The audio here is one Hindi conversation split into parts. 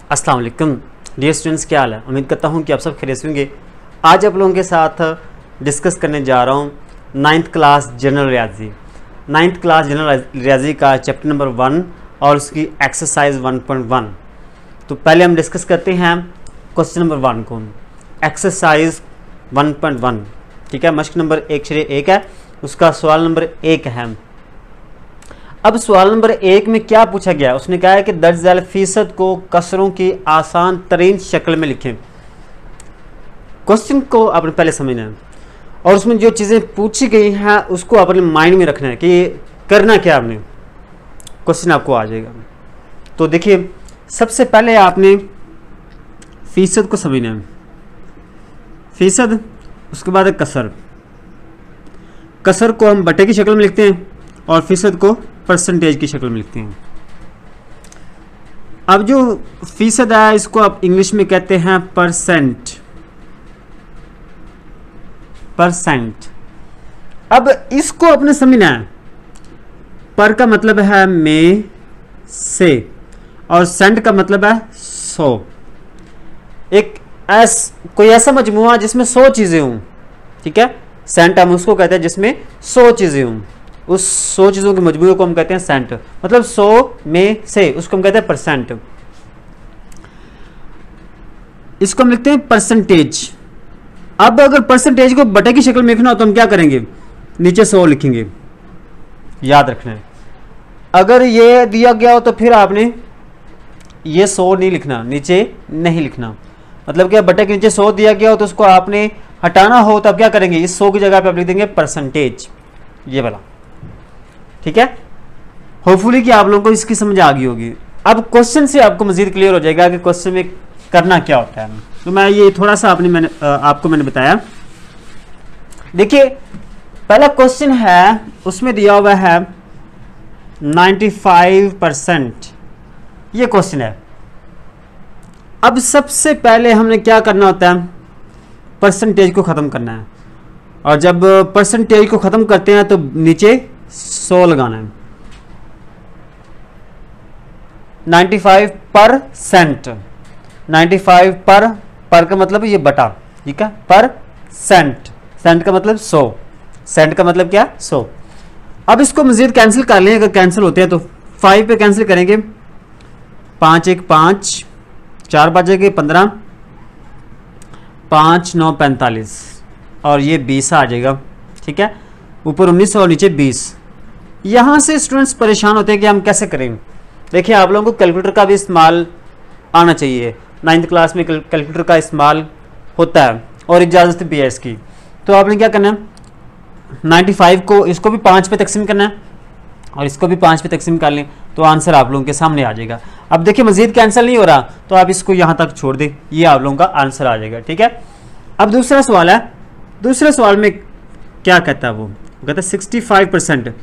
अस्सलाम वालेकुम डियर स्टूडेंट्स, क्या हाल है। उम्मीद करता हूँ कि आप सब खैरियत से होंगे। आज आप लोगों के साथ डिस्कस करने जा रहा हूँ 9th क्लास जनरल रियाजी। 9th क्लास जनरल रियाजी का चैप्टर नंबर 1 और उसकी एक्सरसाइज 1.1। तो पहले हम डिस्कस करते हैं क्वेश्चन नंबर 1 को, एक्सरसाइज 1.1। ठीक है, मश्क नंबर 1/1 है, उसका सवाल नंबर 1 है। अब सवाल नंबर 1 में क्या पूछा गया, उसने कहा है कि दर्ज झैल फीसद को कसरों की आसान तरीन शक्ल में लिखें। क्वेश्चन को आपने पहले समझना है और उसमें जो चीज़ें पूछी गई हैं उसको अपने माइंड में रखना है कि करना क्या आपने, क्वेश्चन आपको आ जाएगा। तो देखिए, सबसे पहले आपने फीसद को समझना है, फीसद, उसके बाद कसर। कसर को हम बटे की शक्ल में लिखते हैं और फीसद को परसेंटेज की शक्ल में लिखते हैं। अब जो फीसद है इसको आप इंग्लिश में कहते हैं परसेंट, परसेंट। अब इसको अपने समझना है, पर का मतलब है में से और सेंट का मतलब है 100। एक कोई ऐसा मजमुआ जिसमें 100 चीजें हों, ठीक है, सेंट हम उसको कहते हैं जिसमें 100 चीजें हों। उस 100 चीज़ों के मजमूए को हम कहते हैं सेंट, मतलब 100 में से, उसको हम कहते हैं परसेंट। इसको हम लिखते हैं परसेंटेज। अब अगर परसेंटेज को बटे की शक्ल में लिखना हो तो हम क्या करेंगे, नीचे 100 लिखेंगे, याद रखना है। अगर ये दिया गया हो तो फिर आपने ये 100 नहीं लिखना, नीचे नहीं लिखना। मतलब क्या, बटे के नीचे 100 दिया गया हो तो उसको आपने हटाना हो तो आप क्या करेंगे, इस 100 की जगह पे आप लिख देंगे परसेंटेज, ये वाला। ठीक है, होपफुली कि आप लोगों को इसकी समझ आ गई होगी। अब क्वेश्चन से आपको मजीद क्लियर हो जाएगा कि क्वेश्चन में करना क्या होता है। तो मैं ये थोड़ा सा आपको मैंने बताया। देखिए, पहला क्वेश्चन है, उसमें दिया हुआ है 95%, ये क्वेश्चन है। अब सबसे पहले हमने क्या करना होता है, परसेंटेज को ख़त्म करना है। और जब परसेंटेज को ख़त्म करते हैं तो नीचे 100 लगाना है। 95%, 95 पर का मतलब ये बटा, ठीक है, पर सेंट, सेंट का मतलब 100, सेंट का मतलब क्या, 100। अब इसको मजीद कैंसिल कर लें, अगर कैंसिल होते हैं तो 5 पे कैंसिल करेंगे, 5 1 5, 4 बजेंगे 15, 5 9 45 और ये 20 आ जाएगा। ठीक है, ऊपर 19 और नीचे 20। यहाँ से स्टूडेंट्स परेशान होते हैं कि हम कैसे करें। देखिए, आप लोगों को कैलकुलेटर का भी इस्तेमाल आना चाहिए। 9th क्लास में कैलकुलेटर का इस्तेमाल होता है और इजाज़त भी है इसकी। तो आपने क्या करना है, 95 को इसको भी 5 पे तकसीम करना है और इसको भी 5 पे तकसीम कर लें तो आंसर आप लोगों के सामने आ जाएगा। अब देखिए, मजीद कैंसिल नहीं हो रहा तो आप इसको यहाँ तक छोड़ दें, ये आप लोगों का आंसर आ जाएगा। ठीक है, अब दूसरा सवाल है। दूसरे सवाल में क्या कहता है, वो कहता है 65%।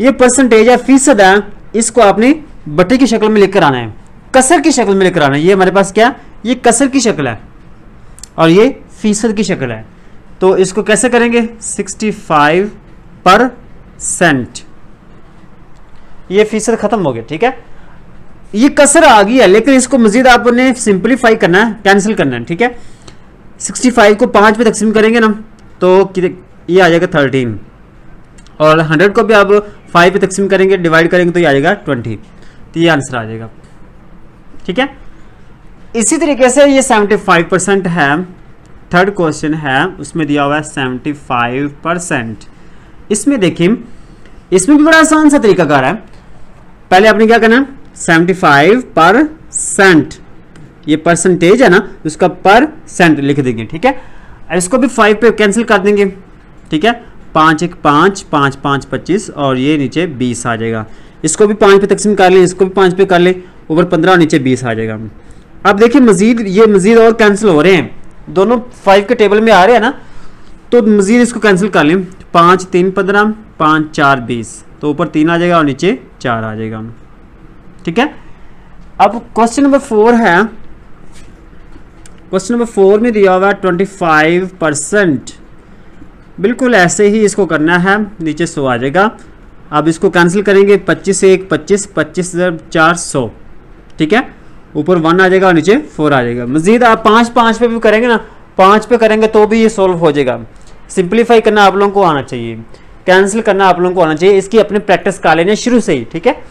ये परसेंटेज है, फीसद है, इसको आपने बटे की शक्ल में लिखकर आना है, कसर की शक्ल में लिखकर आना है। ये हमारे पास क्या, ये कसर की शक्ल है और ये फीसद की शक्ल है। तो इसको कैसे करेंगे, 65%, ये फीसद खत्म हो गया। ठीक है, ये कसर आ गई है, लेकिन इसको मजीद आपने सिंपलीफाई करना है, कैंसिल करना है। ठीक है, 65 को 5 पे तकसीम करेंगे ना तो ये आ जाएगा 13 और 100 को भी आप 5 पे तकसीम करेंगे, डिवाइड करेंगे तो ये आ जाएगा 20। तो ये आंसर आ जाएगा। ठीक है, इसी तरीके से ये 75% है। थर्ड क्वेश्चन है, उसमें दिया हुआ है 75%। इसमें देखिए, इसमें भी बड़ा आसान सा तरीकाकार है। पहले आपने क्या करना, 75%, ये परसेंटेज है ना, उसका परसेंट लिख देंगे। ठीक है, इसको भी 5 पे कैंसिल कर देंगे। ठीक है, 5 1 5, 5 5 25 और ये नीचे 20 आ जाएगा। इसको भी 5 पे तकसीम कर लें, इसको भी 5 पे कर लें, ऊपर 15 और नीचे 20 आ जाएगा। अब देखिए, मजीद और कैंसिल हो रहे हैं, दोनों 5 के टेबल में आ रहे हैं ना, तो मजीद इसको कैंसिल कर लें। 5 3 15, 5 4 20, तो ऊपर 3 आ जाएगा और नीचे 4 आ जाएगा। ठीक है, अब क्वेश्चन नंबर 4 है। क्वेश्चन नंबर 4 में दिया हुआ 25%। बिल्कुल ऐसे ही इसको करना है, नीचे 100 आ जाएगा। अब इसको कैंसिल करेंगे, 25 1 25, 25 4 100, ठीक है। ऊपर 1 आ जाएगा और नीचे 4 आ जाएगा। मजीद आप 5 पे भी करेंगे ना, 5 पे करेंगे तो भी ये सॉल्व हो जाएगा। सिंप्लीफाई करना आप लोगों को आना चाहिए, कैंसिल करना आप लोगों को आना चाहिए, इसकी अपने प्रैक्टिस कर लेना शुरू से ही, ठीक है।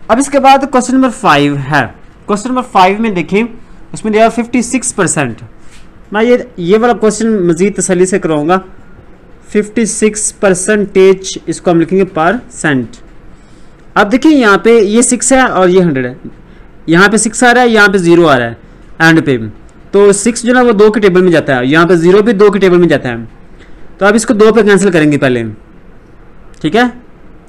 अब इसके बाद क्वेश्चन नंबर 5 है। क्वेश्चन नंबर 5 में देखिए, उसमें दिया 56%। मैं ये वाला क्वेश्चन मजीद तसल्ली से कराऊंगा। 56% इसको हम लिखेंगे परसेंट। अब देखिए यहाँ पे ये 6 है और ये 100 है, यहाँ पे 6 आ रहा है, यहाँ पे 0 आ रहा है एंड पे, तो 6 जो ना वो 2 के टेबल में जाता है, यहाँ पे 0 भी 2 के टेबल में जाता है। तो अब इसको 2 पे कैंसिल करेंगे पहले, ठीक है।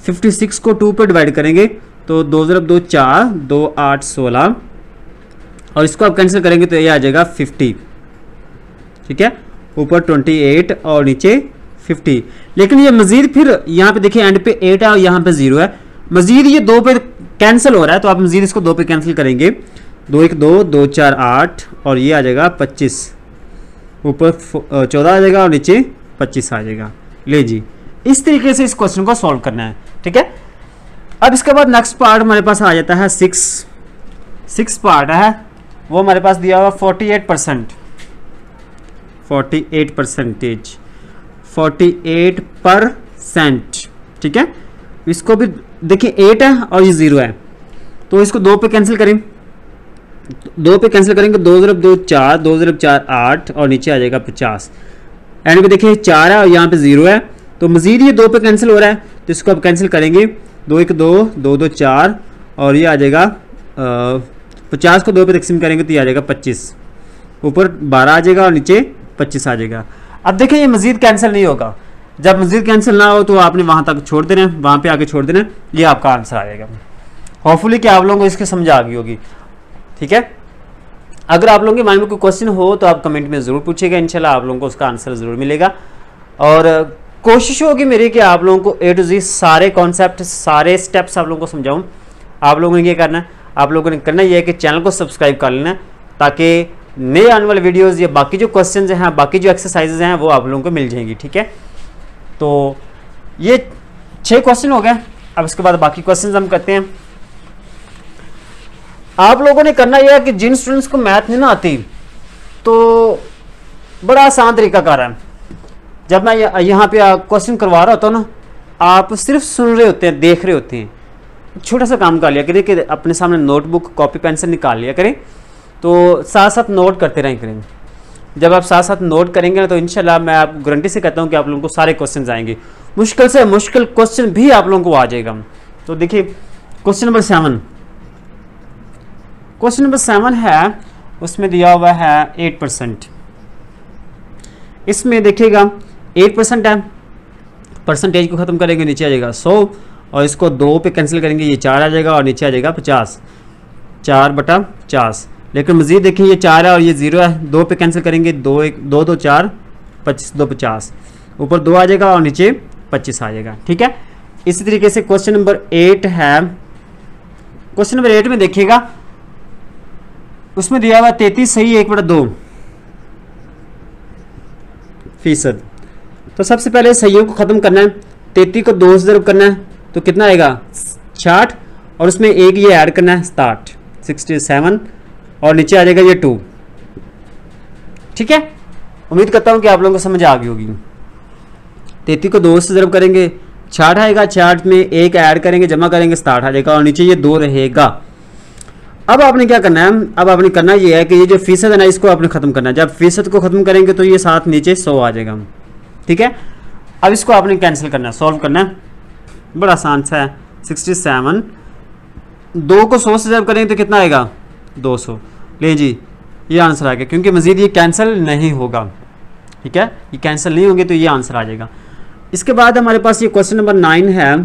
56 को 2 पे डिवाइड करेंगे तो 2 × 2 4, 2 8 16, और इसको आप कैंसिल करेंगे तो ये आ जाएगा 50, ठीक है। ऊपर 28 और नीचे 50। लेकिन ये मजीद फिर यहाँ पे देखिए एंड पे 8 है और यहाँ पे 0 है, मजीद ये 2 पे कैंसिल हो रहा है, तो आप मजीद इसको 2 पे कैंसिल करेंगे। 2 1 2, 2 4 8 और ये आ जाएगा 25, ऊपर 14 आ जाएगा और नीचे 25 आ जाएगा। ले जी, इस तरीके से इस क्वेश्चन को सॉल्व करना है, ठीक है। अब इसके बाद नेक्स्ट पार्ट हमारे पास आ जाता है 6 पार्ट है, वो हमारे पास दिया हुआ 48%, 48%, ठीक है। इसको भी देखिए 8 है और ये 0 है, तो इसको 2 पे कैंसिल करें, 2 पे कैंसिल करेंगे। 2 × 2 4, 2 × 4 8 और नीचे आ जाएगा 50। एंड पे देखिए 4 है और यहाँ पे 0 है, तो मजीद ये 2 पे कैंसिल हो रहा है, तो इसको अब कैंसिल करेंगे। 2 1 2, 2 2 4 और ये आ जाएगा 50 को 2 पे तकसीम करेंगे तो ये आ जाएगा 25, ऊपर 12 आ जाएगा और नीचे 25 आ जाएगा। अब देखिए ये मजीद कैंसिल नहीं होगा, जब मजीद कैंसिल ना हो तो आपने वहाँ तक छोड़ देना है, वहाँ पे आके छोड़ देना है, ये आपका आंसर आ जाएगा। होपफुली कि आप लोगों को इसकी समझ आ गई होगी, ठीक है। अगर आप लोगों के माइंड में कोई क्वेश्चन हो तो आप कमेंट में ज़रूर पूछिएगा, इंशाल्लाह आप लोगों को उसका आंसर ज़रूर मिलेगा। और कोशिश होगी मेरी कि आप लोगों को A to Z सारे कॉन्सेप्ट, सारे स्टेप्स आप लोगों को समझाऊं। आप लोगों ने ये करना है, आप लोगों ने करना ये है कि चैनल को सब्सक्राइब कर लेना है, ताकि नए आने वाले वीडियोस या बाकी जो क्वेश्चंस हैं, बाकी जो एक्सरसाइजेज हैं वो आप लोगों को मिल जाएंगी, ठीक है। तो ये 6 क्वेश्चन हो गए। अब इसके बाद बाकी क्वेश्चन हम करते हैं। आप लोगों ने करना यह है कि जिन स्टूडेंट्स को मैथ नहीं ना आती, तो बड़ा आसान तरीका कर रहा है। जब मैं यहाँ पे क्वेश्चन करवा रहा होता हूँ ना, आप सिर्फ सुन रहे होते हैं, देख रहे होते हैं। छोटा सा काम कर लिया करें कि अपने सामने नोटबुक, कॉपी, पेंसिल निकाल लिया करें, तो साथ साथ नोट करते रहें करें। जब आप साथ साथ नोट करेंगे ना, तो इंशाल्लाह मैं आप गारंटी से कहता हूँ कि आप लोगों को सारे क्वेश्चन आएंगे। मुश्किल से मुश्किल क्वेश्चन भी आप लोगों को आ जाएगा। तो देखिए क्वेश्चन नंबर 7, क्वेश्चन नंबर 7 है, उसमें दिया हुआ है 8%। इसमें देखिएगा 8% है, परसेंटेज को ख़त्म करेंगे नीचे आ जाएगा 100, और इसको 2 पे कैंसिल करेंगे ये 4 आ जाएगा और नीचे आ जाएगा 50, 4/50। लेकिन मज़ीद देखिए ये 4 है और ये 0 है, 2 पे कैंसिल करेंगे, 2 1 2 2 4 25, 2 50, ऊपर 2 आ जाएगा और नीचे 25 आ जाएगा, ठीक है। इसी तरीके से क्वेश्चन नंबर 8 है। क्वेश्चन नंबर 8 में देखिएगा, उसमें दिया हुआ 33 सही 1/2%। तो सबसे पहले सहीयों को ख़त्म करना है। 33 को 2 से ज़रब करना है तो कितना आएगा 60, और उसमें एक ये ऐड करना है 67, और नीचे आ जाएगा ये 2, ठीक है। उम्मीद करता हूँ कि आप लोगों को समझ आ गई होगी। 33 को 2 से ज़रब करेंगे 60 आएगा, 60 में एक ऐड करेंगे, जमा करेंगे 67 आ जाएगा, और नीचे ये 2 रहेगा। अब आपने क्या करना है, अब आपने करना ये है कि ये जो फीसद है ना, इसको आपने ख़त्म करना है। जब फीसद को ख़त्म करेंगे तो ये साथ नीचे 100 आ जाएगा, ठीक है। अब इसको आपने कैंसिल करना है, सॉल्व करना है, बड़ा आसान सा है। 67, 2 को 100 से ज़रब करेंगे तो कितना आएगा 200। ले जी, ये आंसर आ गया, क्योंकि मज़ीद ये कैंसिल नहीं होगा, ठीक है। ये कैंसिल नहीं होंगे तो ये आंसर आ जाएगा। इसके बाद हमारे पास ये क्वेश्चन नंबर 9 है।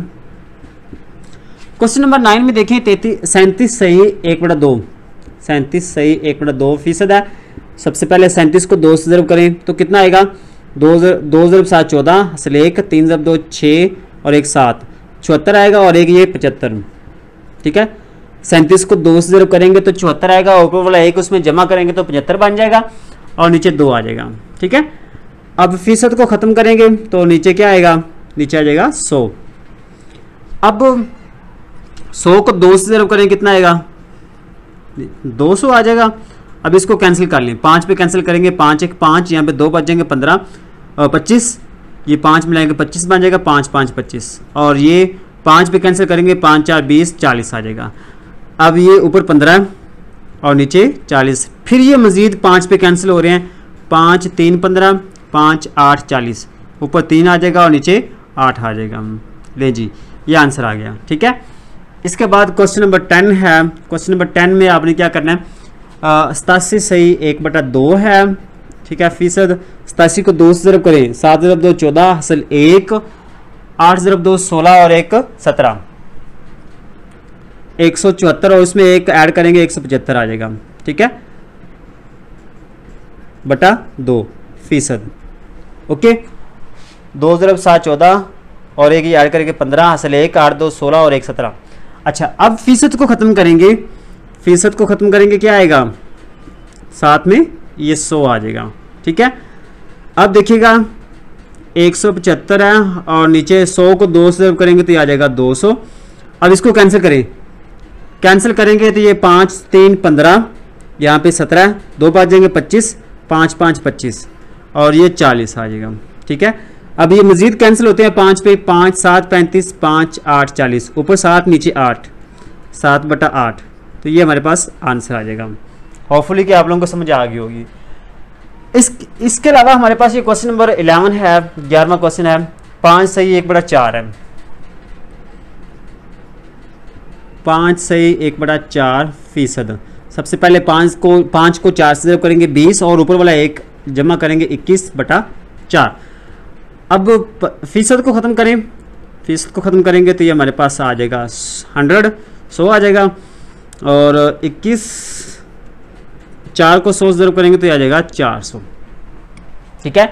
क्वेश्चन नंबर 9 में देखें 37 सही 1/2, 37 सही 1/2% है। सबसे पहले 37 को 2 से ज़रब करें तो कितना आएगा 2 × 7 14, असल 1, 3 × 2 6 और 1 7, 74 आएगा, और एक ये 75, ठीक है। 37 को 2 से ज़रब करेंगे तो 74 आएगा, ऊपर वाला 1 उसमें जमा करेंगे तो 75 बन जाएगा, और नीचे 2 आ जाएगा, ठीक है। अब फीसद को ख़त्म करेंगे तो नीचे क्या आएगा, नीचे आ जाएगा 100। अब 100 को 2 से ज़रब करें कितना आएगा 200 आ जाएगा। अब इसको कैंसिल कर लें, 5 पे कैंसिल करेंगे, 5 1 5, यहाँ पे 2 बच जाएंगे 15 और 25, ये 5 मिलाएंगे 25 बन जाएगा, 5 5 25, और ये 5 पे कैंसिल करेंगे, 5 4 20 40 आ जाएगा। अब ये ऊपर 15 और नीचे 40, फिर ये मज़ीद 5 पे कैंसिल हो रहे हैं, 5 3 15, 5 8 40, ऊपर 3 आ जाएगा और नीचे 8 आ जाएगा। ले जी, ये आंसर आ गया। ठीक है, इसके बाद क्वेश्चन नंबर 10 है। क्वेश्चन नंबर 10 में आपने क्या करना है, 87 सही 1/2 है। ठीक है, फीसद 87 को 2 से ज़रब करें, 7 ज़रब 2 14, हासिल 1, 8 ज़रब 2 16 और 1 17, 174, और उसमें 1 ऐड करेंगे 175 आ जाएगा। ठीक है, बटा 2 फीसद। ओके, 2 ज़रब 7 14 और 1 ऐड करेंगे 15, हासिल 1, 8 2 16 और 1 17। अच्छा, अब फीसद को ख़त्म करेंगे, फीसद को ख़त्म करेंगे क्या आएगा, साथ में ये 100 आ जाएगा। ठीक है, अब देखिएगा 175 है और नीचे 100 को 2 से ज़रब करेंगे तो ये आ जाएगा 200। अब इसको कैंसिल करें, कैंसिल करेंगे तो ये 5 3 15, यहाँ पे 17, 2 पाँच जाएंगे 25, 5 5 25 और ये 40 आ जाएगा। ठीक है, अब ये मज़ीद कैंसिल होते हैं, 5 पे 5 7 35, 5 8 40, ऊपर 7 नीचे 8, 7/8, तो ये हमारे पास आंसर आ जाएगा। होपफुली कि आप लोगों को समझ आ गई होगी। इसके अलावा हमारे पास ये क्वेश्चन नंबर 11 है, 11वां क्वेश्चन है। 5 सही 1/4 है, 5 सही 1/4 फीसद। सबसे पहले 5 को 4 से ज़रब करेंगे 20 और ऊपर वाला 1 जमा करेंगे 21/4। अब फीसद को ख़त्म करें, फीसद को ख़त्म करेंगे तो ये हमारे पास आ जाएगा 100 आ जाएगा, और 21 4 को 100 से ज़रब करेंगे तो ये आ जाएगा 400। ठीक है,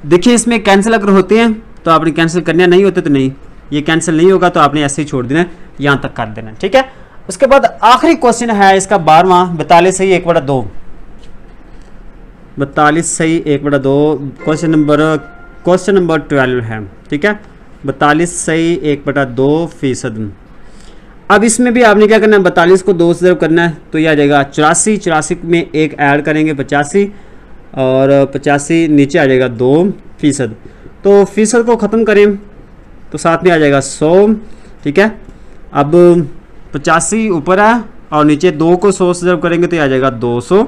देखिए इसमें कैंसिल अगर होते हैं तो आपने कैंसिल करना, नहीं होते तो नहीं, ये कैंसिल नहीं होगा तो आपने ऐसे ही छोड़ देना, यहाँ तक कर देना। ठीक है, उसके बाद आखिरी क्वेश्चन है इसका 12वां, 42 सही 1/2, 42 सही 1/2 क्वेश्चन नंबर 12 है। ठीक है, 42 सही 1/2 फीसद। अब इसमें भी आपने क्या करना है, 42 को 2 से ज़रब करना है तो यह आ जाएगा 84, 84 में 1 ऐड करेंगे 85 और 85 नीचे आ जाएगा 2 फीसद। तो फीसद को ख़त्म करें तो साथ में आ जाएगा 100। ठीक है, अब 85 ऊपर है और नीचे 2 को 100 से ज़रब करेंगे तो यह आ जाएगा 200।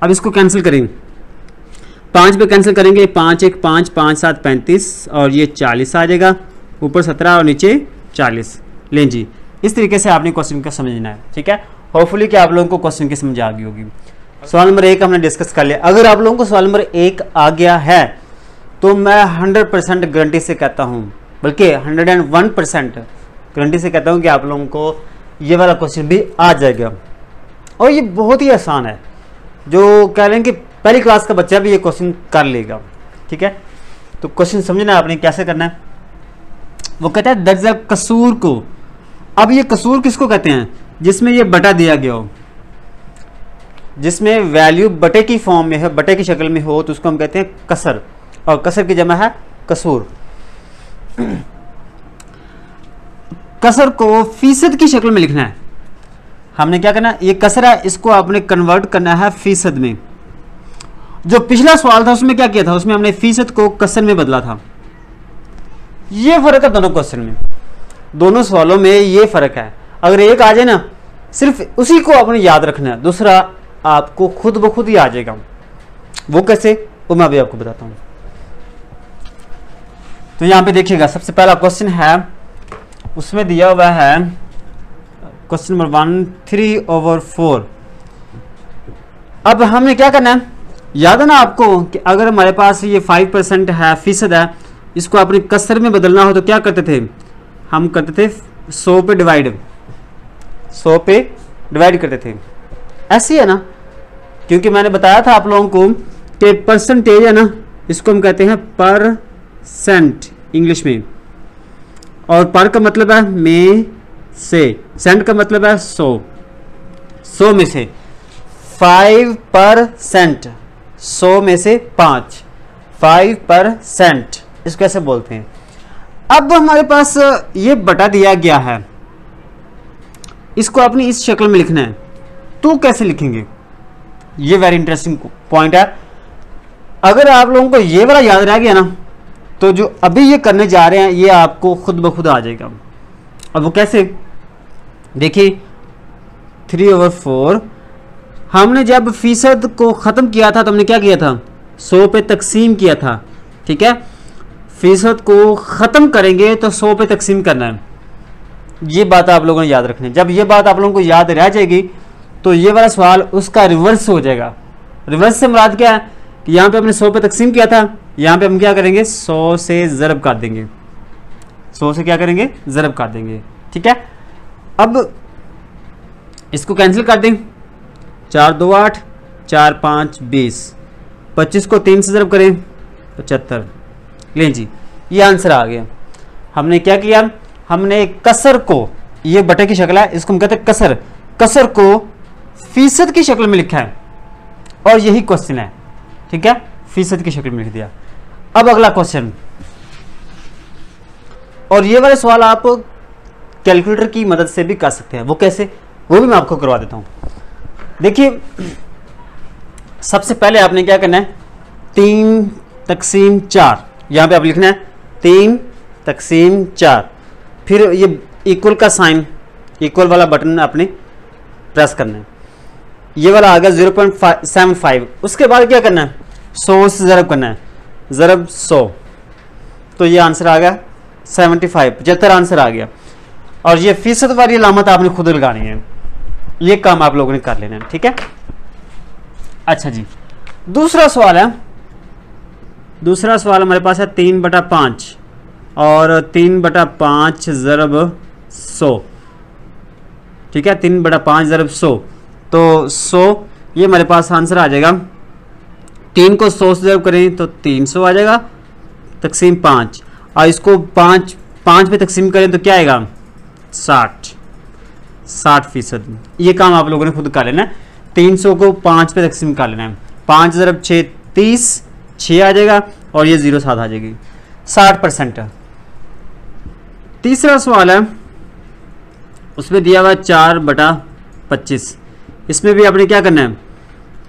अब इसको कैंसिल करें, 5 पे कैंसिल करेंगे, 5 1 5, 5 7 35 और ये 40 आ जाएगा, ऊपर 17 और नीचे 40। लें जी, इस तरीके से आपने क्वेश्चन को समझना है। ठीक है, होपफुली कि आप लोगों को क्वेश्चन की समझ आ गई होगी। सवाल नंबर 1 हमने डिस्कस कर लिया। अगर आप लोगों को सवाल नंबर 1 आ गया है तो मैं 100% गारंटी से कहता हूँ, बल्कि 101% गारंटी से कहता हूँ कि आप लोगों को ये वाला क्वेश्चन भी आ जाएगा, और ये बहुत ही आसान है। जो कह लें कि पहली क्लास का बच्चा भी ये क्वेश्चन कर लेगा। ठीक है, तो क्वेश्चन समझना आपने कैसे करना है। वो कहता है दर्जा कसूर को, अब ये कसूर किसको कहते हैं, जिसमें ये बटा दिया गया हो, जिसमें वैल्यू बटे की फॉर्म में है, बटे की शक्ल में हो, तो उसको हम कहते हैं कसर, और कसर की जमा है कसूर। कसर को फीसद की शक्ल में लिखना है। हमने क्या करना है, ये कसर है, इसको आपने कन्वर्ट करना है फीसद में। जो पिछला सवाल था उसमें क्या किया था, उसमें हमने फीसद को कसर में बदला था। ये फर्क है दोनों क्वेश्चन में, दोनों सवालों में ये फर्क है। अगर एक आ जाए ना, सिर्फ उसी को आपने याद रखना है, दूसरा आपको खुद ब खुद ही आ जाएगा। वो कैसे, वो मैं अभी आपको बताता हूं। तो यहां पे देखिएगा, सबसे पहला क्वेश्चन है, उसमें दिया हुआ है क्वेश्चन नंबर 1 3/4। अब हमने क्या करना है, याद है ना आपको कि अगर हमारे पास ये 5% है, फीसद है, इसको आपने कसर में बदलना हो तो क्या करते थे, हम करते थे 100 पे डिवाइड, 100 पे डिवाइड करते थे। ऐसी है ना, क्योंकि मैंने बताया था आप लोगों को कि परसेंटेज है ना, इसको हम कहते हैं परसेंट इंग्लिश में, और पर का मतलब है में से, सेंट का मतलब है 100, 100 में से 5%, 100 में से 5, 5%, इसको कैसे बोलते हैं। अब हमारे पास ये बटा दिया गया है, इसको अपनी इस शक्ल में लिखना है। तो कैसे लिखेंगे, ये वेरी इंटरेस्टिंग पॉइंट है। अगर आप लोगों को ये वाला याद रह गया ना, तो जो अभी ये करने जा रहे हैं ये आपको खुद ब खुद आ जाएगा। अब वो कैसे, देखिए 3/4 हमने जब फीसद को ख़त्म किया था तो हमने क्या किया था, 100 पे तकसीम किया था। ठीक है, फीसद को ख़त्म करेंगे तो 100 पे तकसीम करना है। ये बात आप लोगों ने याद रखनी है। जब ये बात आप लोगों को याद रह जाएगी तो ये वाला सवाल उसका रिवर्स हो जाएगा। रिवर्स से मुराद क्या है कि यहाँ पे हमने 100 पे तकसीम किया था, यहाँ पे हम क्या करेंगे, 100 से ज़रब कर देंगे, 100 से क्या करेंगे, ज़रब कर देंगे। ठीक है, अब इसको कैंसिल कर दें, 4 2 8, 4 5 20, 25 को 3 से ज़रब करें 75। लें जी, ये आंसर आ गया। हमने क्या किया, हमने कसर को, ये बटे की शक्ल है, इसको हम कहते हैं कसर, कसर को फीसद की शक्ल में लिखा है और यही क्वेश्चन है। ठीक है, फीसद की शक्ल में लिख दिया। अब अगला क्वेश्चन, और ये वाले सवाल आप कैलकुलेटर की मदद से भी कर सकते हैं। वो कैसे, वो भी मैं आपको करवा देता हूं। देखिए सबसे पहले आपने क्या करना है, 3 तकसीम 4, यहां पे आप लिखना है 3 तकसीम 4, फिर ये इक्वल का साइन, इक्वल वाला बटन आपने प्रेस करना है, ये वाला आ गया 0.75। उसके बाद क्या करना है, 100 से ज़रब करना है, ज़रब 100, तो ये आंसर आ गया 75 आंसर आ गया। और ये फीसद वाली अलामत आपने खुद लगानी है, ये काम आप लोगों ने कर लेना है। ठीक है, अच्छा जी, दूसरा सवाल है, दूसरा सवाल हमारे पास है 3/5 और 3/5 ज़रब 100। ठीक है, 3/5 ज़रब 100, तो 100, ये हमारे पास आंसर आ जाएगा। 3 को 100 से ज़रब करें तो 300 आ जाएगा, तकसीम 5, और इसको 5 पे तकसीम करें तो क्या आएगा, 60%। ये काम आप लोगों ने खुद कर लेना है। 300 को 5 पे तकसीम कर लेना है, 5 ज़रब 6 30, 6 आ जाएगा और ये 0 साथ आ जाएगी, 60%। तीसरा सवाल है, उसमें दिया हुआ 4/25, इसमें भी आपने क्या करना है,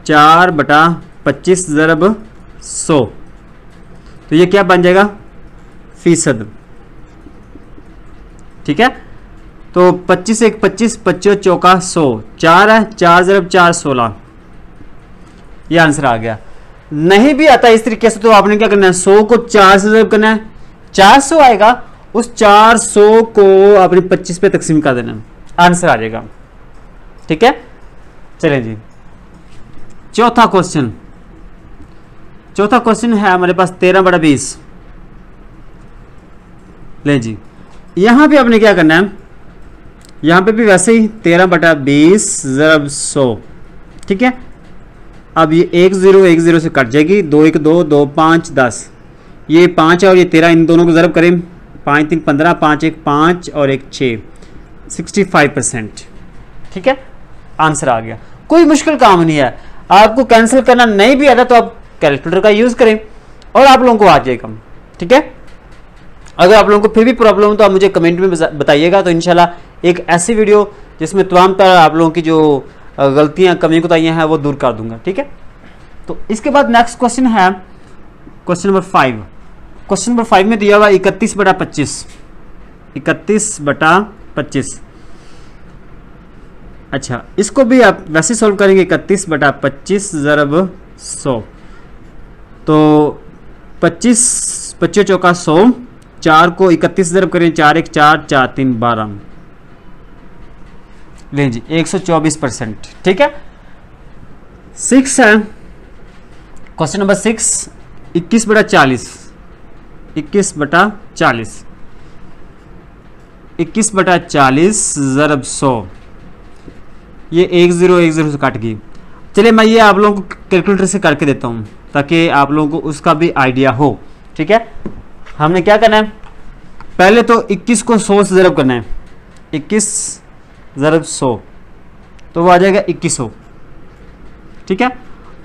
4/25 ज़रब 100, तो ये क्या बन जाएगा, फीसद। ठीक है, तो 25 1 25, 25 चौका 100, 4 है, 4 ज़रब 4 16, ये आंसर आ गया। नहीं भी आता इस तरीके से तो आपने क्या करना है, 100 को 4 से ज़रब करना है, 400 आएगा, उस 400 को आपने 25 पे तकसीम कर देना, आंसर आ जाएगा। ठीक है, चलें जी, चौथा क्वेश्चन, चौथा क्वेश्चन है हमारे पास 13/20। ले जी, यहां पे आपने क्या करना है, यहां पे भी वैसे ही 13/20 ज़रब 100। ठीक है, अब ये 1 0 1 0 से कट जाएगी, 2 1 2 2 5 10, ये 5 है और ये 13, इन दोनों को ज़रब करें, 5 3 15, 5 1 5 और 1 6, 65%। ठीक है, आंसर आ गया। कोई मुश्किल काम नहीं है, आपको कैंसिल करना नहीं भी आता तो आप कैलकुलेटर का यूज़ करें और आप लोगों को आ जाएगा। ठीक है, अगर आप लोगों को फिर भी प्रॉब्लम हो तो आप मुझे कमेंट में बताइएगा, तो इंशाल्लाह एक ऐसी वीडियो जिसमें तमाम तरह आप लोगों की जो गलतियां कमी कोताहियां हैं वो दूर कर दूंगा। ठीक है, तो इसके बाद नेक्स्ट क्वेश्चन है क्वेश्चन नंबर 5। क्वेश्चन नंबर 5 में दिया हुआ 31/25, 31/25। अच्छा, इसको भी आप वैसे सॉल्व करेंगे, 31/25 ज़रब 100, तो 25 चौका 100, 4 को 31 ज़रब करें, 4 1 4 4 3 12, लें जी 124%। ठीक है, 6 है क्वेश्चन नंबर 6, 21/40, 21/40, 21/40 ज़रब 100, ये 1 0 1 0 से कट गई। चलिए मैं ये आप लोगों को कैलकुलेटर से करके देता हूँ ताकि आप लोगों को उसका भी आइडिया हो। ठीक है, हमने क्या करना है, पहले तो 21 को 100 से ज़रब करना है, 21 ज़रब 100, तो वो आ जाएगा 2100। ठीक है,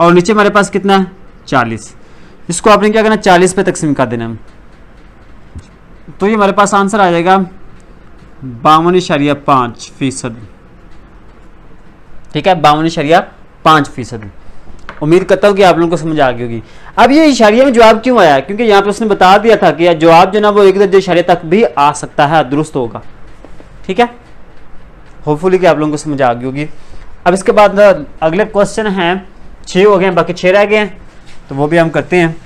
और नीचे हमारे पास कितना है, 40, इसको आपने क्या करना है, 40 पे तकसीम कर देना है, तो ये हमारे पास आंसर आ जाएगा 52.5%। ठीक है, 52.5%। उम्मीद करता हूँ कि आप लोगों को समझ आ गई होगी। अब ये इशारिया में जवाब क्यों आया, क्योंकि यहाँ पे उसने बता दिया था कि जवाब जो ना वो 1 दर्जे इशारे तक भी आ सकता है, दुरुस्त होगा। ठीक है, होपफुली कि आप लोगों को समझ आ गई होगी। अब इसके बाद अगले क्वेश्चन हैं, 6 हो गए, बाकी 6 रह गए हैं, तो वो भी हम करते हैं।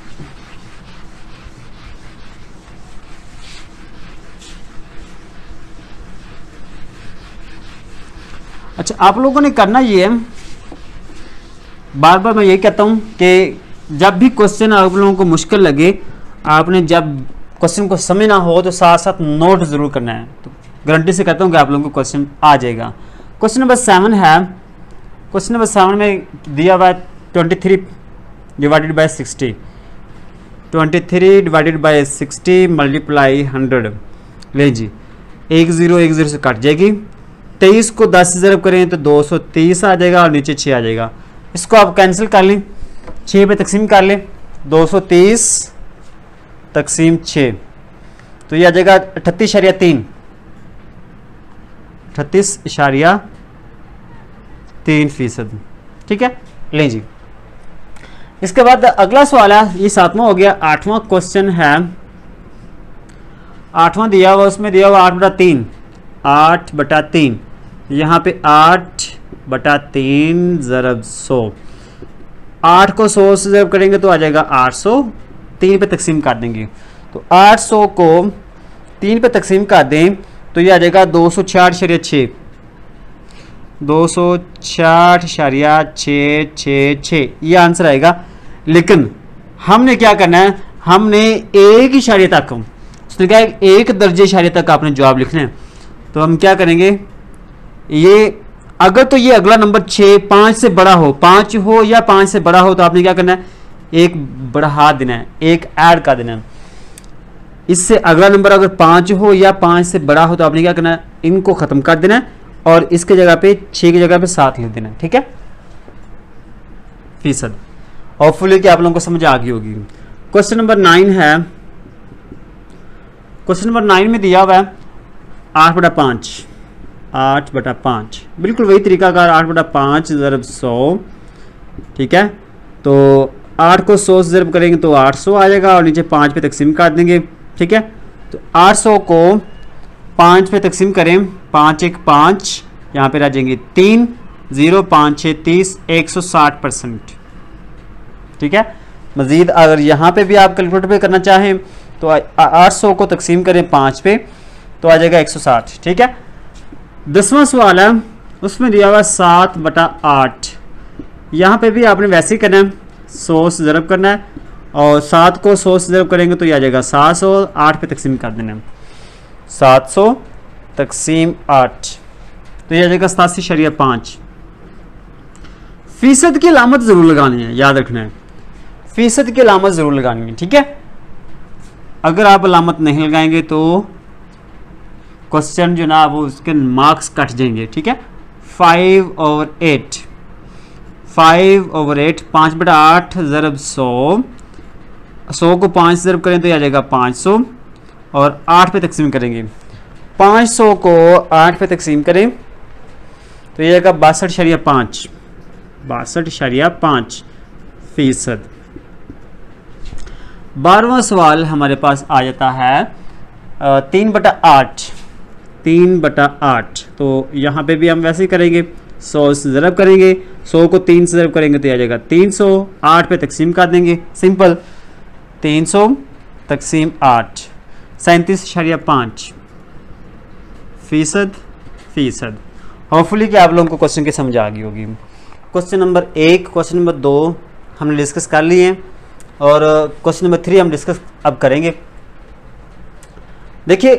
अच्छा, आप लोगों ने करना ये है, बार बार मैं यही कहता हूं कि जब भी क्वेश्चन आप लोगों को मुश्किल लगे, आपने जब क्वेश्चन को समझना हो तो साथ साथ नोट जरूर करना है। तो गारंटी से कहता हूं कि आप लोगों को क्वेश्चन आ जाएगा। क्वेश्चन नंबर 7 है। क्वेश्चन नंबर 7 में दिया हुआ है 23 divided by 60, 23 divided by 60 multiply 100। ले जी, 1 0 से कट जाएगी। 23 को 10 से ज़रब करें तो 230 आ जाएगा और नीचे 6 आ जाएगा। इसको आप कैंसिल कर लें, 6 पे तकसीम कर लें, 230 तकसीम 6, तो ये आ जाएगा 38.3, 38.3%। ठीक है, लें जी। इसके बाद अगला सवाल है, ये 7वां हो गया। 8वां क्वेश्चन है, 8वां दिया हुआ, उसमें दिया हुआ 8/3, 8/3, यहाँ पे 8/3 ज़रब 100। 8 को 100 से ज़रब करेंगे तो आ जाएगा 800, 3 पे तकसीम कर देंगे तो 800 को 3 पे तकसीम कर दें तो ये आ जाएगा 266.6, 266.666, ये आंसर आएगा। लेकिन हमने क्या करना है, हमने एक इशारे तक, उसने कहा 1 दर्जे इशारे तक आपने जवाब लिखना है। तो हम क्या करेंगे, ये अगर तो ये अगला नंबर 6 5 से बड़ा हो, 5 हो या 5 से बड़ा हो, तो आपने क्या करना है, एक बढ़ा देना है, एक ऐड कर देना है। इससे अगला नंबर अगर 5 हो या 5 से बड़ा हो तो आपने क्या करना है, इनको खत्म कर देना है और इसके जगह पे 6 की जगह पे 7 लिख देना है। ठीक है, फीसद। होपफुली कि आप लोगों को समझ आ गई होगी। क्वेश्चन नंबर 9 है। क्वेश्चन नंबर 9 में दिया हुआ है 8/5, 8/5, बिल्कुल वही तरीकाकार 8/5 ज़रब 100। ठीक है, तो 8 को 100 से ज़रब करेंगे तो 800 आ जाएगा और नीचे 5 पे तकसीम कर देंगे। ठीक है, तो 800 को 5 पे तकसीम करें, 5 1 5, यहाँ पे रह जाएंगे 3, 0 5 6 30, 160%। ठीक है, मज़ीद अगर यहाँ पे भी आप कैलकुलेटर पे करना चाहें तो 800 को तकसीम करें 5 पे तो आ जाएगा 160। ठीक है, 10वां सवाल है, उसमें दिया हुआ 7/8। यहाँ पे भी आपने वैसे ही करना है, 100 से ज़रब करना है और 7 को 100 से ज़रब करेंगे तो ये आ जाएगा 700, 8 पे तकसीम कर देना है, 700 तकसीम 8, तो ये आ जाएगा 87.5। फीसद की अलामत ज़रूर लगानी है, याद रखना है, फीसद की अलामत ज़रूर लगानी है। ठीक है, अगर आप अलामत नहीं लगाएंगे तो क्वेश्चन जो ना वो उसके मार्क्स कट जाएंगे। ठीक है, 5/8, 5/8, 5/8 ज़रब 100, 100 को 5 से ज़रब करें तो यह आ जाएगा 500 और 8 पे तकसीम करेंगे, 500 को 8 पे तकसीम करें तो यह आएगा 62.5, 62.5%। 12वां सवाल हमारे पास आ जाता है 3/8, 3/8, तो यहाँ पे भी हम वैसे ही करेंगे, 100 से ज़रब करेंगे, 100 को 3 से ज़रब करेंगे तो आ जाएगा 300, 8 पे तकसीम कर देंगे, सिंपल 300 तकसीम 8, 37.5%। होपफुली कि आप लोगों को क्वेश्चन की समझ आ गई होगी। क्वेश्चन नंबर 1, क्वेश्चन नंबर 2 हमने डिस्कस कर लिए हैं और क्वेश्चन नंबर 3 हम डिस्कस अब करेंगे। देखिए,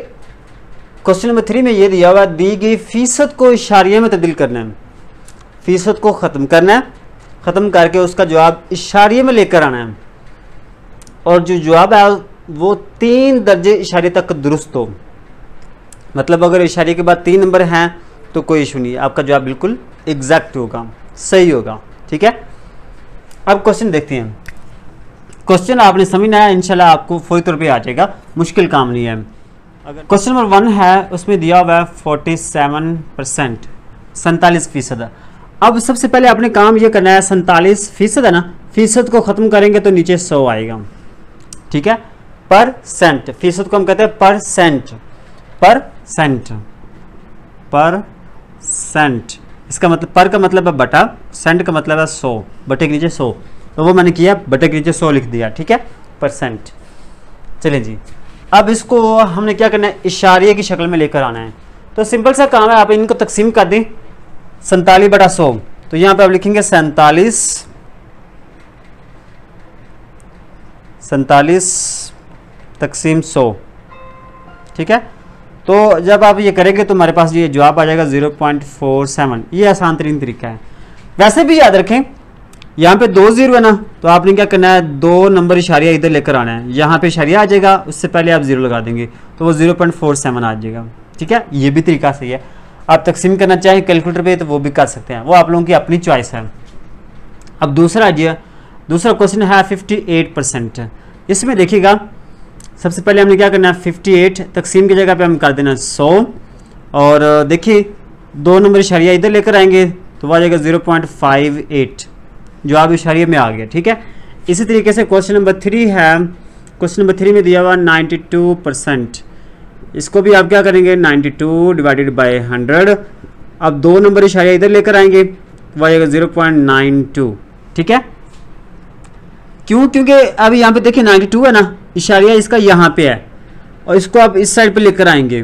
क्वेश्चन नंबर 3 में ये दिया हुआ, दी गई फीसद को इशारिये में तब्दील करना है, फीसद को ख़त्म करना है, ख़त्म करके उसका जवाब इशारिये में लेकर आना है और जो जवाब है वो 3 दर्जे इशारे तक दुरुस्त हो। मतलब अगर इशारे के बाद 3 नंबर हैं तो कोई इशू नहीं, आपका जवाब बिल्कुल एग्जैक्ट होगा, सही होगा। ठीक है, अब क्वेश्चन देखते हैं। क्वेश्चन आपने समझना है, इंशाल्लाह आपको फौरी तौर पे आ जाएगा, मुश्किल काम नहीं है। अगर क्वेश्चन नंबर 1 है, उसमें दिया हुआ है 47%, 47%। अब सबसे पहले आपने काम ये करना है, 47% है ना, फीसद को खत्म करेंगे तो नीचे 100 आएगा, ठीक है। परसेंट, फीसद को हम कहते हैं परसेंट, परसेंट, परसेंट, इसका मतलब पर का मतलब है बटा, सेंट का मतलब है 100, बटे के नीचे 100, तो वो मैंने किया, बटे के नीचे 100 लिख दिया, ठीक है, परसेंट। चलिए जी, अब इसको हमने क्या करना है, इशारे की शक्ल में लेकर आना है। तो सिंपल सा काम है, आप इनको तकसीम कर दें, 47 बटा 100, तो यहाँ पे आप लिखेंगे 47 तकसीम 100, ठीक है। तो जब आप ये करेंगे तो हमारे पास ये जवाब आ जाएगा 0.47। ये आसान तरीन तरीका है। वैसे भी याद रखें, यहाँ पे 2 0 है ना, तो आपने क्या करना है, 2 नंबर इशारिया इधर लेकर आना है, यहाँ पे इशारिया आ जाएगा, उससे पहले आप 0 लगा देंगे तो वो 0.47 आ जाएगा, ठीक है। ये भी तरीका सही है। आप तकसीम करना चाहें कैलकुलेटर पे तो वो भी कर सकते हैं, वो आप लोगों की अपनी चॉइस है। अब दूसरा क्वेश्चन है 58%। इसमें देखिएगा, सबसे पहले हमने क्या करना है, 58 तकसीम की जगह पे हम कर देना 100, और देखिए 2 नंबर इशारिया इधर लेकर आएंगे तो वो आ जाएगा 0.58, जो आप इशारिये में आ गया, ठीक है। इसी तरीके से क्वेश्चन नंबर 3 है, क्वेश्चन नंबर 3 में दिया हुआ 92%। इसको भी आप क्या करेंगे, 92 डिवाइडेड बाय 100, अब 2 नंबर इशारिया इधर लेकर आएंगे तो वो आ जाएगा 0.92, ठीक है। क्यों? क्योंकि अभी यहाँ पे देखिए 92 है ना, इशारिया इसका यहाँ पे है, और इसको आप इस साइड पे लेकर आएंगे।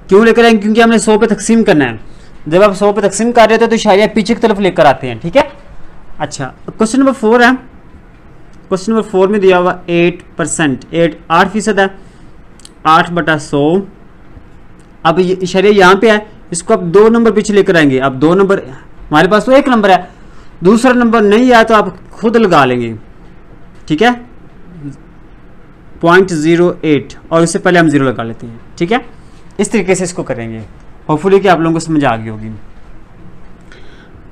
क्यों लेकर आएंगे? क्योंकि हमने 100 पे तकसीम करना है। जब आप 100 पे तकसीम कर रहे होते हैं तो इशारिया पीछे की तरफ लेकर आते हैं, ठीक है। अच्छा, क्वेश्चन नंबर 4 है। क्वेश्चन नंबर 4 में दिया हुआ 8%, 8% है, 8 बटा 100। अब ये इशारिया यहाँ पे है, इसको आप 2 नंबर पीछे लेकर आएंगे। अब 2 नंबर, हमारे पास तो 1 नंबर है, दूसरा नंबर नहीं आया तो आप खुद लगा लेंगे, ठीक है, 0.08, और उससे पहले हम 0 लगा लेते हैं, ठीक है। इस तरीके से इसको करेंगे, होपफुली कि आप लोगों को समझ आ गई होगी।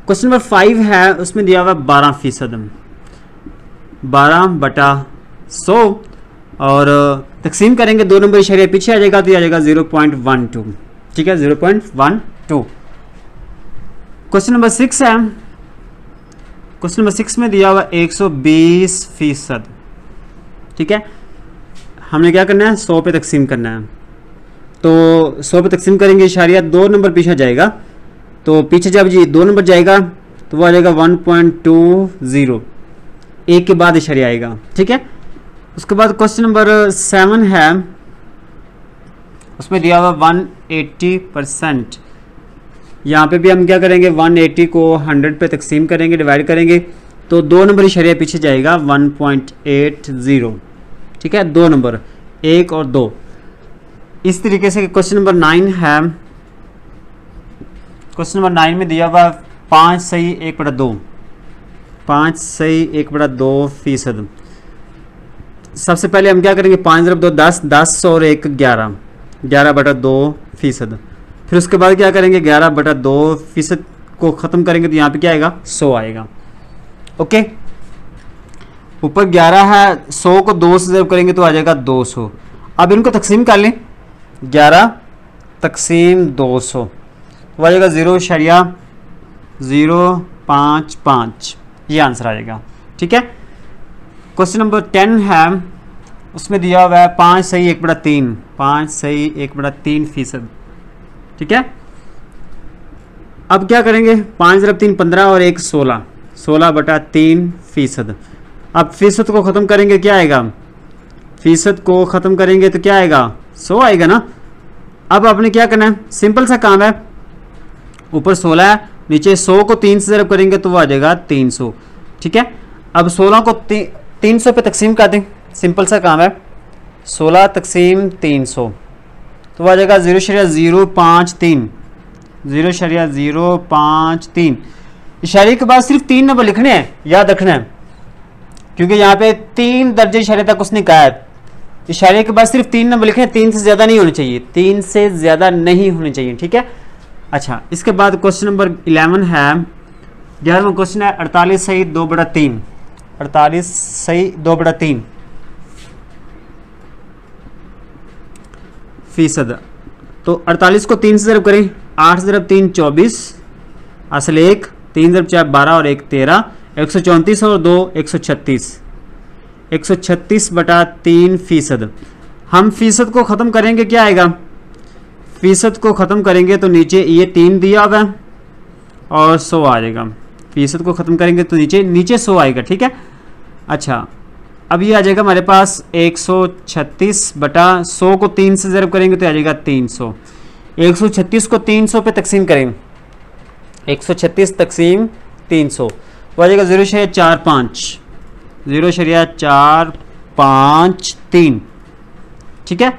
क्वेश्चन नंबर 5 है, उसमें दिया हुआ 12%, 12 बटा 100, और तकसीम करेंगे 2 नंबर इशारे पीछे आ जाएगा तो आ जाएगा 0.12, ठीक है, 0.12। क्वेश्चन नंबर 6 है। क्वेश्चन नंबर 6 में दिया हुआ 120%, ठीक है। हमने क्या करना है, 100 पे तकसीम करना है, तो 100 पे तकसीम करेंगे, इशारिया 2 नंबर पीछे जाएगा, तो पीछे जब जी 2 नंबर जाएगा तो वो आ जाएगा 1.20, 1 के बाद इशारिया आएगा, ठीक है। उसके बाद क्वेश्चन नंबर 7 है, उसमें दिया हुआ 180%। यहाँ पे भी हम क्या करेंगे, 180 को 100 पे तकसीम करेंगे, डिवाइड करेंगे, तो 2 नंबर इशारिया पीछे जाएगा 1.80, ठीक है, 2 नंबर 1 और 2। इस तरीके से क्वेश्चन नंबर 9 है। क्वेश्चन नंबर 9 में दिया हुआ 5 सही 1 बटा 2, 5 सही 1 बटा 2%। सबसे पहले हम क्या करेंगे, 5 × 2 10, 10 और 1 11, 11 बटा 2%। फिर उसके बाद क्या करेंगे, 11 बटा 2% को ख़त्म करेंगे तो यहाँ पे क्या आएगा, 100 आएगा, ओके। ऊपर 11 है, 100 को 2 से जब करेंगे तो आ जाएगा 200। अब इनको तकसीम कर लें, 11 तकसीम 200 तो आ जाएगा 0.055, ये आंसर आ जाएगा, ठीक है। क्वेश्चन नंबर 10 है, उसमें दिया हुआ है 5 सही 1 बटा 3, 5 सही 1 बटा 3%, ठीक है। अब क्या करेंगे, 5 × 3 15 और 1 16, 16 बटा 3%। अब फीसद को ख़त्म करेंगे, क्या आएगा, फीसद को ख़त्म करेंगे तो क्या आएगा, 100 आएगा ना। अब आपने क्या करना है, सिंपल सा काम है, ऊपर 16 है, नीचे 100 को 3 से ज़रब करेंगे तो वो आ जाएगा 300, ठीक है। अब 16 को 300 पे तकसीम कर दें, सिंपल सा काम है, 16 तकसीम 300 तो वो आ जाएगा 0.053, 0.053। इशारे के बाद सिर्फ 3 नंबर लिखने हैं, याद रखना है, क्योंकि यहाँ पे 3 दर्जे इशारे तक उसने कहा है। इशारे के बाद सिर्फ 3 नंबर लिखे, 3 से ज़्यादा नहीं होने चाहिए, 3 से ज़्यादा नहीं होने चाहिए, ठीक है। अच्छा, इसके बाद क्वेश्चन नंबर 11 है। 11वां क्वेश्चन है 48 सही 2 बटा 3, 48 सही 2 बटा 3%। तो 48 को 3 से ज़रब करें, 8 × 3 24, असल 1 3 × 4 12 और 1 13, 134 और 2 136, 136/3%। हम फीसद को ख़त्म करेंगे, क्या आएगा? फीसद को ख़त्म करेंगे तो नीचे ये 3 दिया हुआ है और 100 आ जाएगा। फीसद को ख़त्म करेंगे तो नीचे 100 आएगा, ठीक है। अच्छा, अब ये आ जाएगा हमारे पास 136/100 को 3 से ज़रब करेंगे तो आ जाएगा 300। 136 को 300 पे तकसीम करेंगे, 136 तकसीम 300 तो आ जाएगा 0.45, 0.453, ठीक है।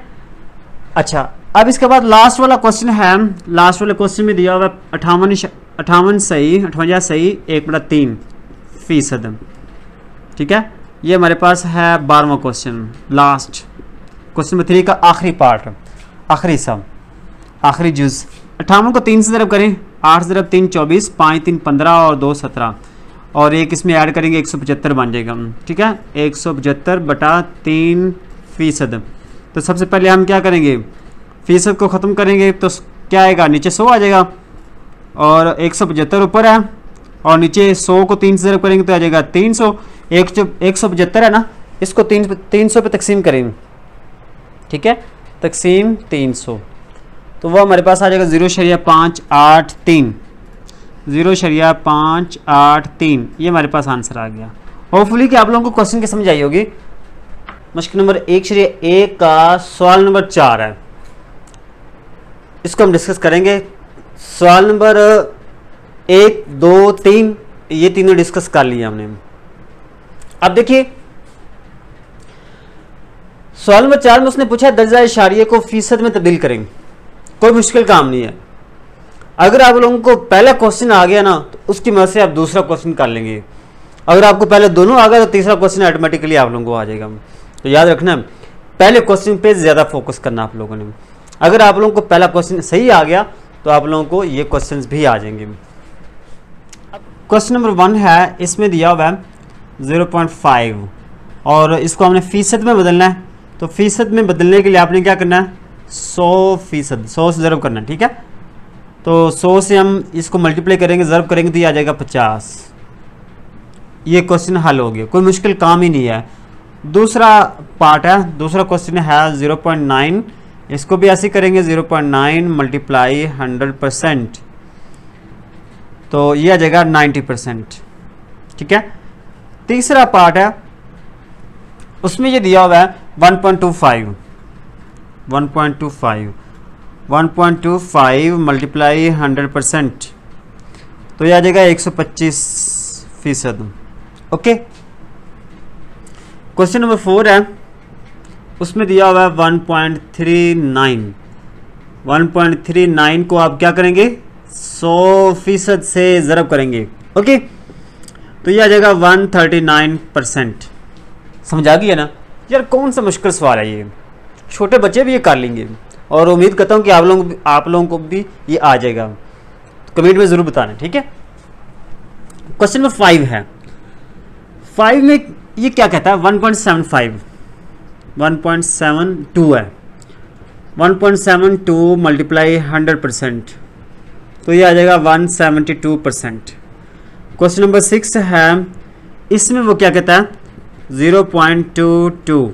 अच्छा, अब इसके बाद लास्ट वाला क्वेश्चन है। लास्ट वाले क्वेश्चन में दिया हुआ 58 सही 1/3%, ठीक है। ये हमारे पास है 12वां क्वेश्चन, लास्ट क्वेश्चन नंबर 3 का आखिरी पार्ट, आखिरी जुज। 58 को 3 से ज़रब करें, 8 × 3 24, 5 × 3 15 और 2 17 और एक इसमें ऐड करेंगे 175 बन जाएगा, ठीक है। 175/3%। तो सबसे पहले हम क्या करेंगे, फीसद को ख़त्म करेंगे तो क्या आएगा, नीचे 100 आ जाएगा और 175 ऊपर है और नीचे 100 को 3 से ज़रब करेंगे तो आ जाएगा 300। 175 है ना, इसको 300 पे तकसीम करेंगे, ठीक है, तकसीम 300 तो वह हमारे पास आ जाएगा 0.583, 0.583। ये हमारे पास आंसर आ गया। होपफुली कि आप लोगों को क्वेश्चन की समझ आई होगी। मुश्किल नंबर 1.1 का सवाल नंबर 4 है, इसको हम डिस्कस करेंगे। सवाल नंबर 1, 2, 3 ये तीनों डिस्कस कर लिए हमने। अब देखिए सवाल नंबर 4 में उसने पूछा दर्जा इशारिये को फीसद में तब्दील करेंगे। कोई मुश्किल काम नहीं है। अगर आप लोगों को पहला क्वेश्चन आ गया ना तो उसकी मदद से आप दूसरा क्वेश्चन कर लेंगे। अगर आपको पहले दोनों आ गया तो तीसरा क्वेश्चन ऑटोमेटिकली आप लोगों को आ जाएगा। तो याद रखना पहले क्वेश्चन पे ज़्यादा फोकस करना आप लोगों ने। अगर आप लोगों को पहला क्वेश्चन सही आ गया तो आप लोगों को ये क्वेश्चंस भी आ जाएंगे। क्वेश्चन नंबर 1 है, इसमें दिया हुआ है 0.5 और इसको हमने फीसद में बदलना है। तो फीसद में बदलने के लिए आपने क्या करना है, 100%, 100 से ज़रब करना है, ठीक है। तो 100 से हम इसको मल्टीप्लाई करेंगे, ज़रब करेंगे तो ये आ जाएगा 50। ये क्वेश्चन हल हो गया, कोई मुश्किल काम ही नहीं है। दूसरा पार्ट है, दूसरा क्वेश्चन है 0.9, इसको भी ऐसे करेंगे 0.9 मल्टीप्लाई 100%, तो ये आ जाएगा 90%, ठीक है। तीसरा पार्ट है, उसमें ये दिया हुआ है 1.25 मल्टीप्लाई 100%, तो ये आ जाएगा 125%, ओके। क्वेश्चन नंबर 4 है, उसमें दिया हुआ है 1.39 को आप क्या करेंगे, 100% से ज़रब करेंगे, ओके। तो ये आ जाएगा 139%। समझ आ गया ना यार, कौन सा मुश्किल सवाल है ये, छोटे बच्चे भी ये कर लेंगे और उम्मीद करता हूँ कि आप लोगों को भी ये आ जाएगा। तो कमेंट में ज़रूर बताना, ठीक है। क्वेश्चन नंबर 5 है, 5 में ये क्या कहता है, 1.72 है, 1.72 मल्टीप्लाई 100%, तो ये आ जाएगा 172%। क्वेश्चन नंबर 6 है, इसमें वो क्या कहता है 0.22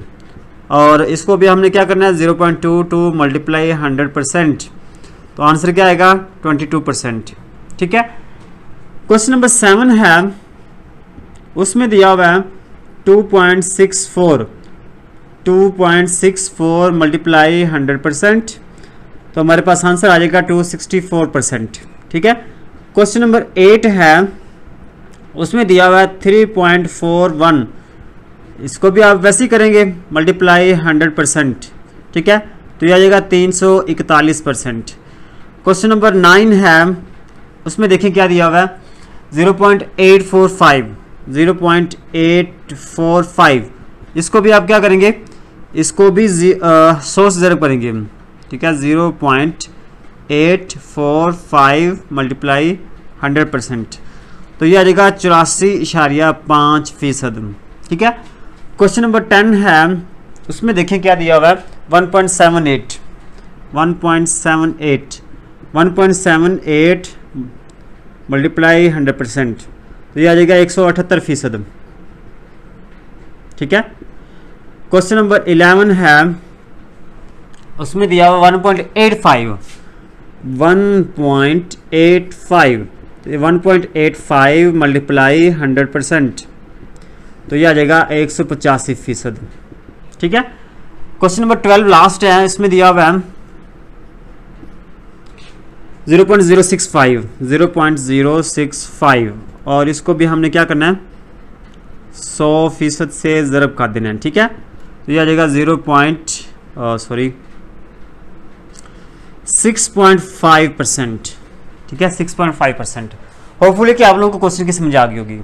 और इसको भी हमने क्या करना है 0.22 मल्टीप्लाई 100%, तो आंसर क्या आएगा 22%, ठीक है। क्वेश्चन नंबर 7 है, उसमें दिया हुआ है 2.64 मल्टीप्लाई 100%, तो हमारे पास आंसर आ जाएगा 264%, ठीक है। क्वेश्चन नंबर 8 है, उसमें दिया हुआ है 3.41, इसको भी आप वैसे ही करेंगे मल्टीप्लाई 100%, ठीक है, तो ये आ जाएगा 341%। क्वेश्चन नंबर 9 है, उसमें देखें क्या दिया हुआ है 0.845, इसको भी आप क्या करेंगे, इसको भी 100 से ज़रब करेंगे, ठीक है, 0.845 मल्टीप्लाई 100%, तो ये आ जाएगा 84.5%, ठीक है। क्वेश्चन नंबर 10 है, उसमें देखें क्या दिया हुआ है 1.78 मल्टीप्लाई 100%, तो ये आ जाएगा 178%। ठीक है। क्वेश्चन नंबर 11 है, उसमें दिया हुआ 1.85 तो ये 1.85 मल्टीप्लाई 100%, तो ये आ जाएगा 185%। ठीक है। क्वेश्चन नंबर 12 लास्ट है, इसमें दिया हुआ है 0.065 और इसको भी हमने क्या करना है 100% से ज़रब कर देना है। ठीक है। तो ये आ जाएगा 6.5%। ठीक है, 6.5%। होपफुली कि आप लोगों को क्वेश्चन की समझ आ गई होगी।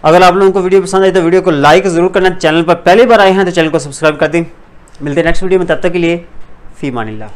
अगर आप लोगों को वीडियो पसंद आई तो वीडियो को लाइक जरूर करना, चैनल पर पहली बार आए हैं तो चैनल को सब्सक्राइब कर दें। मिलते हैं नेक्स्ट वीडियो में, तब तक के लिए फी मानिल्लाह।